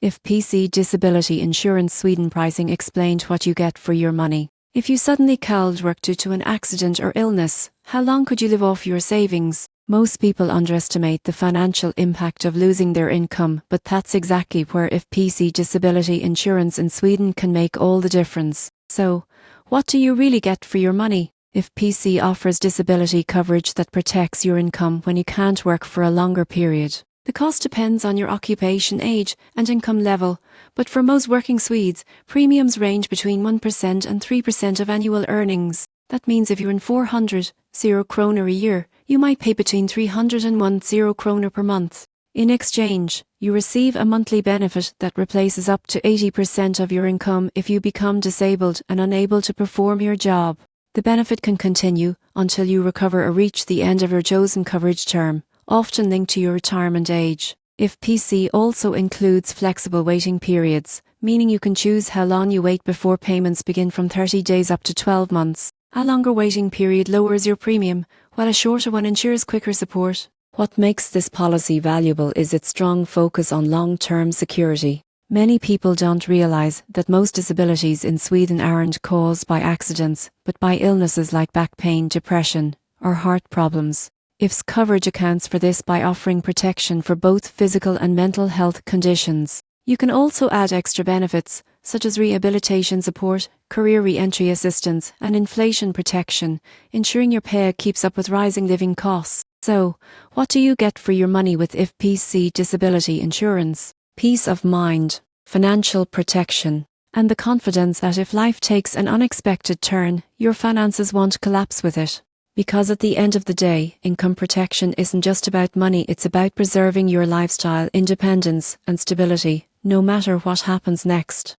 If PC Disability Insurance Sweden pricing explained what you get for your money. If you suddenly called work due to an accident or illness, how long could you live off your savings? Most people underestimate the financial impact of losing their income, but that's exactly where If PC Disability Insurance in Sweden can make all the difference. So, what do you really get for your money? If PC offers disability coverage that protects your income when you can't work for a longer period. The cost depends on your occupation, age, and income level, but for most working Swedes, premiums range between 1% and 3% of annual earnings. That means if you're in 400 kronor a year, you might pay between 300 and 10 kronor per month. In exchange, you receive a monthly benefit that replaces up to 80% of your income if you become disabled and unable to perform your job. The benefit can continue until you recover or reach the end of your chosen coverage term, often linked to your retirement age. If PC also includes flexible waiting periods, meaning you can choose how long you wait before payments begin from 30 days up to 12 months. A longer waiting period lowers your premium, while a shorter one ensures quicker support. What makes this policy valuable is its strong focus on long-term security. Many people don't realize that most disabilities in Sweden aren't caused by accidents, but by illnesses like back pain, depression, or heart problems. IF's coverage accounts for this by offering protection for both physical and mental health conditions. You can also add extra benefits, such as rehabilitation support, career re-entry assistance, and inflation protection, ensuring your pay keeps up with rising living costs. So, what do you get for your money with If PC Disability Insurance? Peace of mind, financial protection, and the confidence that if life takes an unexpected turn, your finances won't collapse with it. Because at the end of the day, income protection isn't just about money, it's about preserving your lifestyle, independence, and stability, no matter what happens next.